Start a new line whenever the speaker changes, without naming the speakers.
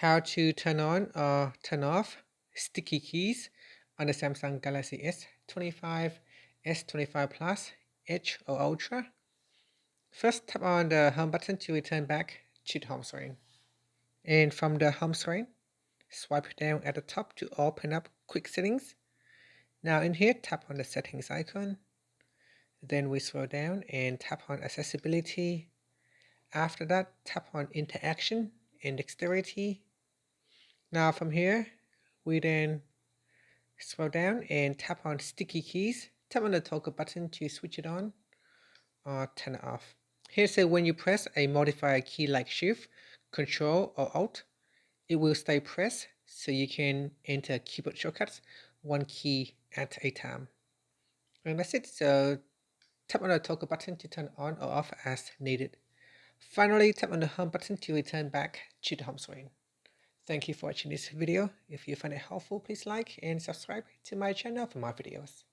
how to turn on or turn off sticky keys on the Samsung Galaxy S25, S25 Plus, Edge or Ultra. First, tap on the home button to return back to the home screen. And from the home screen, swipe down at the top to open up quick settings. Now in here, tap on the settings icon. Then we scroll down and tap on accessibility. After that, tap on interaction and dexterity. Now from here, we then scroll down and tap on sticky keys. Tap on the toggle button to switch it on or turn it off. Here say when you press a modifier key like Shift, Control or Alt, it will stay pressed so you can enter keyboard shortcuts one key at a time. And that's it. So tap on the toggle button to turn on or off as needed. Finally, tap on the home button to return back to the home screen. Thank you for watching this video. If you find it helpful, please like and subscribe to my channel for more videos.